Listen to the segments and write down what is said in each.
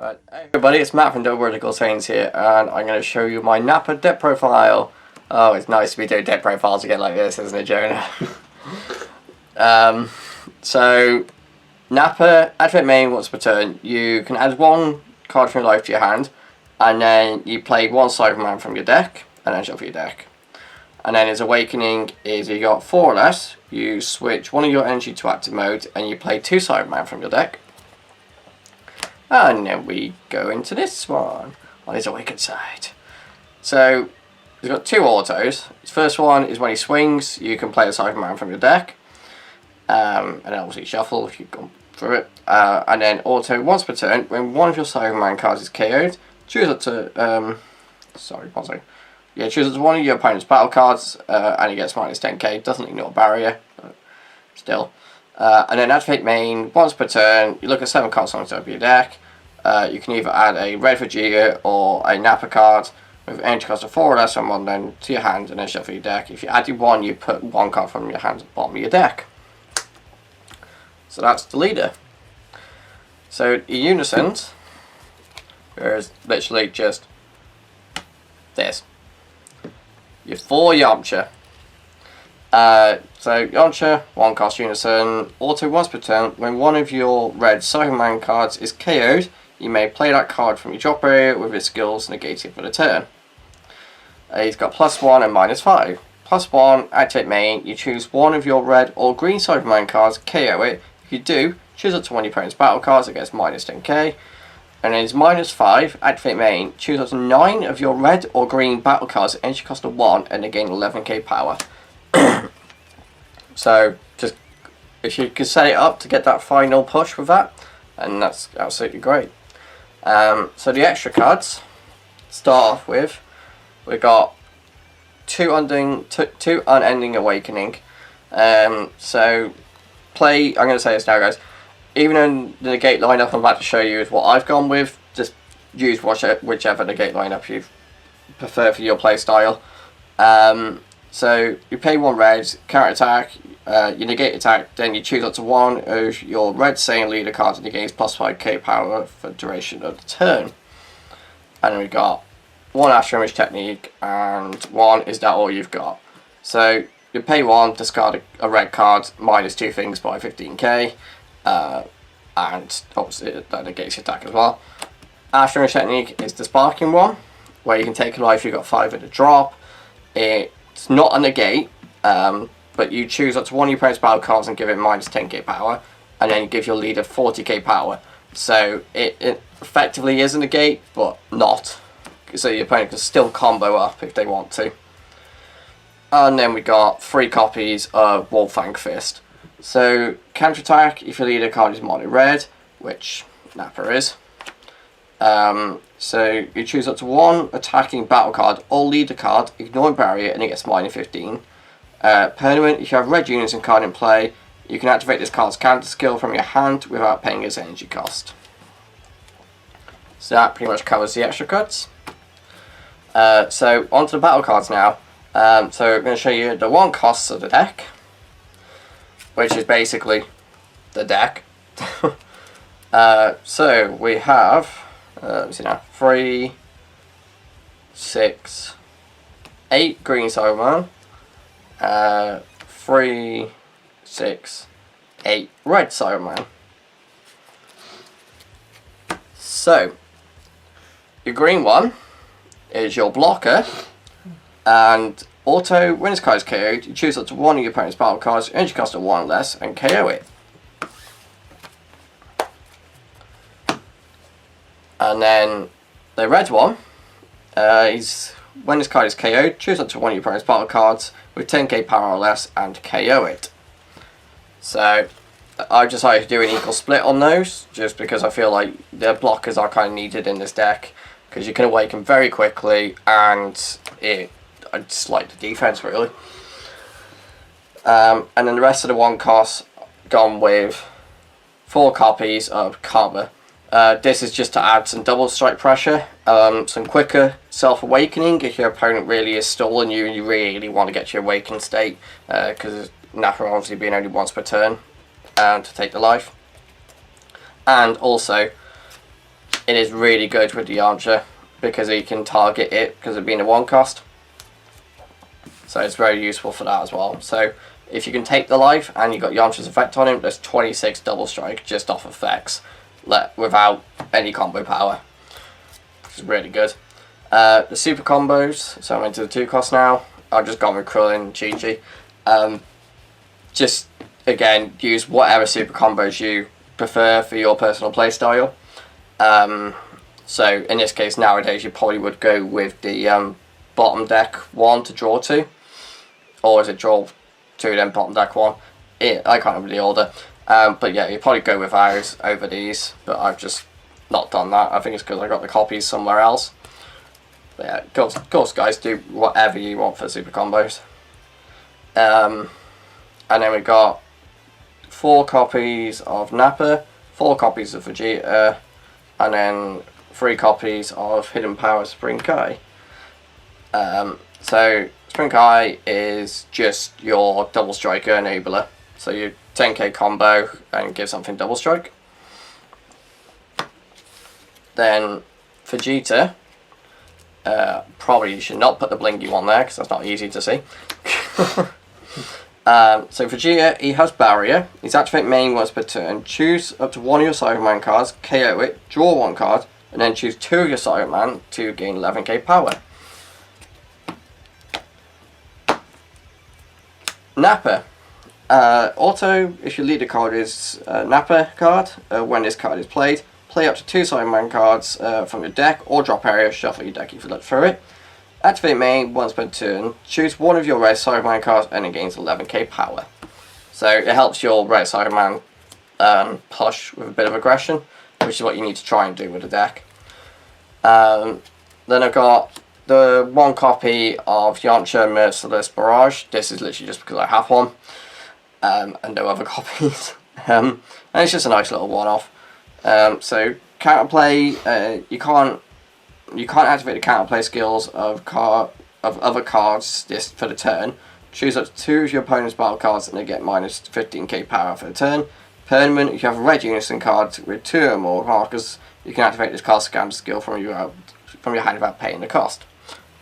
Hey everybody, it's Matt from Britical Saiyans here, and I'm going to show you my Nappa deck profile. Oh, it's nice to be doing deck profiles again like this, isn't it, Jonah? So, Nappa, activate main once per turn. You can add one card from your life to your hand, and then you play one Cyberman from your deck, and then shuffle your deck. And then his awakening is you got 4 or less, you switch one of your energy to active mode, and you play 2 Cyberman from your deck. And then we go into this one on his awakened side. So he's got 2 autos. His first one is when he swings, you can play a Cyberman from your deck, and then obviously shuffle if you've gone through it. And then auto once per turn, when one of your Cyberman cards is KO'd, choose it to choose it to one of your opponent's battle cards, and he gets minus 10k. Doesn't ignore barrier, but still. And then activate main once per turn. You look at 7 cards on the top of your deck. You can either add a red Vegeta or a Nappa card with energy cost of 4 or less on one then to your hand, and then shuffle your deck. If you added one, you put one card from your hand at the bottom of your deck. So that's the leader. So in unisons, there's literally just this. Your 4 Yamcha. So Yamcha, 1 cost unison, auto once per turn. When one of your red Cyberman cards is KO'd, you may play that card from your drop area with his skills negated for the turn. He's got +1 and -5. +1, activate main, you choose one of your red or green Cyberman cards, KO it. If you do, choose up to one of your opponent's battle cards, it gets minus 10k. And then his -5, activate main, choose up to 9 of your red or green battle cards, energy cost of 1, and they gain 11k power. So, just if you could set it up to get that final push with that, and that's absolutely great. So the extra cards start off with, we've got two unending awakening. So play, I'm going to say this now, guys. Even in the negate lineup I'm about to show you is what I've gone with. Just use whichever negate lineup you prefer for your play style. So you pay 1 red, counter attack, you negate attack, then you choose up to one of your red Saiyan leader cards and you gain +5k power for the duration of the turn. And then we've got 1 Astro Image technique, and 1 is that all you've got. So you pay 1, discard a red card, minus 2 things by 15k, and obviously that negates your attack as well. Astro Image technique is the sparking one, where you can take a life, you've got 5 at a drop. It's not a negate, but you choose up to one of your opponent's battle cards and give it minus 10k power, and then you give your leader 40k power. So it effectively is a negate, but not. So your opponent can still combo up if they want to. And then we got 3 copies of Wolfang Fist. So counter attack if your leader card is mono red, which Nappa is. So you choose up to 1 attacking battle card or leader card, ignoring barrier, and it gets minus 15. Permanent, if you have red units and card in play, you can activate this card's counter skill from your hand without paying its energy cost. So that pretty much covers the extra cards. So onto the battle cards now. So I'm going to show you the 1 costs of the deck, which is basically the deck. So we have, let's see now, 3, 6, 8 green Cyberman, 3, 6, 8 red Cyberman. So your green one is your blocker, and auto, when his card is KO'd, you choose up to one of your opponent's battle cards, energy cost of 1 or less, and KO it. And then the red one, when his card is KO'd, choose up to one of your opponent's battle cards with 10k power or less and KO it. So I've decided to do an equal split on those, just because I feel like the blockers are kind of needed in this deck, because you can awaken very quickly, and I just like the defense really. And then the rest of the 1 costs gone with 4 copies of Karma. This is just to add some double strike pressure, some quicker self-awakening if your opponent really is stalling you and you really want to get your awakened state, because Nappa obviously being only once per turn to take the life. And also it is really good with the Yamcha because he can target it because of being a 1 cost. So it's very useful for that as well. So if you can take the life and you've got Yamcha's effect on him, there's 26 double strike just off effects without any combo power, which is really good. The super combos, so I'm into the 2 cost now. I've just gone with Krillin, Chi-Chi. Just, again, use whatever super combos you prefer for your personal playstyle. So in this case, nowadays, you probably would go with the bottom deck 1 to draw 2. Or is it draw 2 then bottom deck 1? I can't remember the order. But yeah, you probably go with ours over these. But I've just not done that. I think it's because I got the copies somewhere else. But yeah, of course guys, do whatever you want for super combos. And then we got 4 copies of Nappa, 4 copies of Vegeta, and then 3 copies of Hidden Power Spring Kai. So Spring Kai is just your double striker enabler. So you 10k combo and give something double strike. Then Vegeta, probably you should not put the blingy one there because that's not easy to see. So Vegeta, he has barrier. His activate main once per turn. Choose up to 1 of your Cyberman cards, KO it, draw 1 card, and then choose 2 of your Cyberman to gain 11k power. Nappa. Auto, if your leader card is Nappa card, when this card is played, play up to 2 Cyberman cards from your deck or drop area, shuffle your deck if you look through it. Activate main once per turn, choose 1 of your red Cyberman cards and it gains 11k power. So it helps your red Cyberman push with a bit of aggression, which is what you need to try and do with the deck. Then I've got the 1 copy of Yamcha Merciless Barrage. This is literally just because I have one, and no other copies. And it's just a nice little one-off. So counterplay, you can't activate the counterplay skills of other cards this for the turn. Choose up to 2 of your opponent's battle cards and they get minus 15k power for the turn. Permanent, if you have a red unison card with 2 or more markers, you can activate this card scan skill from your hand without paying the cost.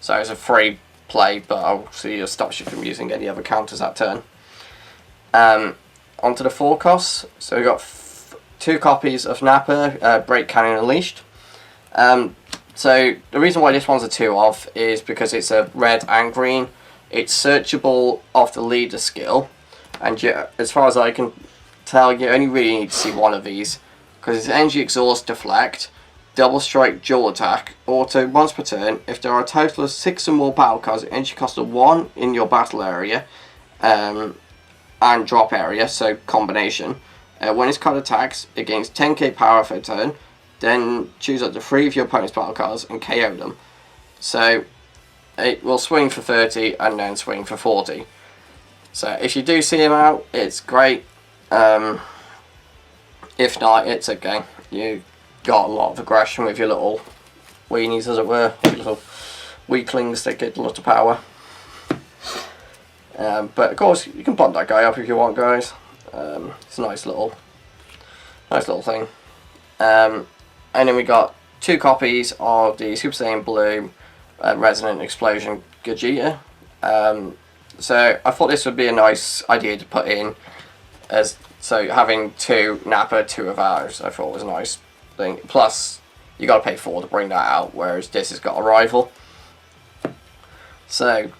So it's a free play, but obviously it stops you from using any other counters that turn. Onto the 4 costs. So we've got 2 copies of Nappa, Break Cannon Unleashed. So the reason why this one's a 2 of is because it's a red and green. It's searchable off the leader skill, and as far as I can tell, you only really need to see 1 of these because it's energy exhaust, deflect, double strike, dual attack, auto once per turn. If there are a total of 6 or more battle cards, energy cost of 1 in your battle area, and drop area, so combination. When this card attacks, it gains 10k power for a turn. Then choose up to 3 of your opponent's battle cards and KO them. So it will swing for 30 and then swing for 40. So if you do see him out, it's great. If not, it's okay. You got a lot of aggression with your little weenies, as it were, your little weaklings that get a lot of power. But of course, you can pump that guy up if you want, guys. It's a nice little thing. And then we got 2 copies of the Super Saiyan Blue Resonant Explosion Gogeta. So I thought this would be a nice idea to put in, so having 2 Nappa, 2 of ours, I thought was a nice thing. Plus, you got to pay 4 to bring that out, whereas this has got a rival. So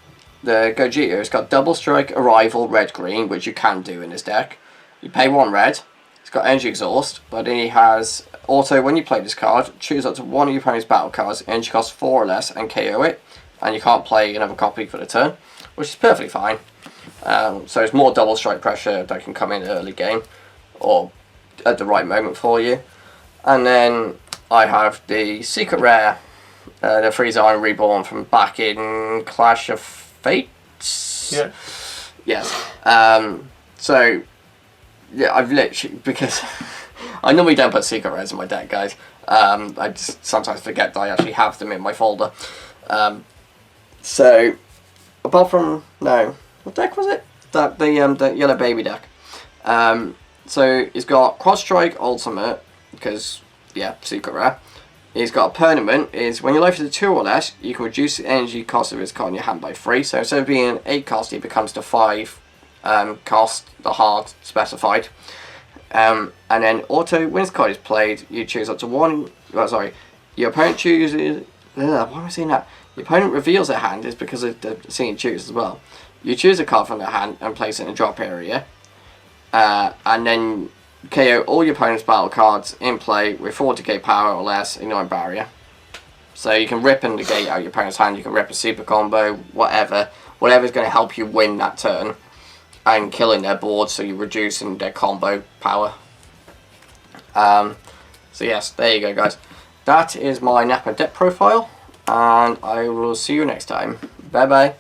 the Gogeta has got double strike, arrival, red green, which you can do in this deck. You pay 1 red. It's got energy exhaust, but then he has auto. When you play this card, choose up to 1 of your opponent's battle cards, energy costs 4 or less, and KO it. And you can't play another copy for the turn, which is perfectly fine. So it's more double strike pressure that can come in early game, or at the right moment for you. And then I have the secret rare, the Frieza Reborn from back in Clash of Fates. Yeah. Yes. So yeah, I've literally, because I normally don't put secret rares in my deck, guys. I just sometimes forget that I actually have them in my folder. So apart from, no, what deck was it? The yellow baby deck. So it's got Cross Strike Ultimate, because yeah, secret rare. he's got a permanent, is when your life is a 2 or less, you can reduce the energy cost of his card in your hand by 3. So instead of being an 8 cost, it becomes to 5 cost, the hard specified. And then auto, when this card is played, you choose up to 1. Oh, sorry, your opponent chooses. Why am I saying that? Your opponent reveals their hand is because of the seeing choose as well. You choose a card from their hand and place it in a drop area, and then KO all your opponent's battle cards in play with 40k power or less, ignoring barrier. So you can rip and negate out your opponent's hand. You can rip a super combo, whatever's going to help you win that turn, and killing their board, so you're reducing their combo power. So yes, there you go, guys. That is my Nappa deck profile, and I will see you next time. Bye bye.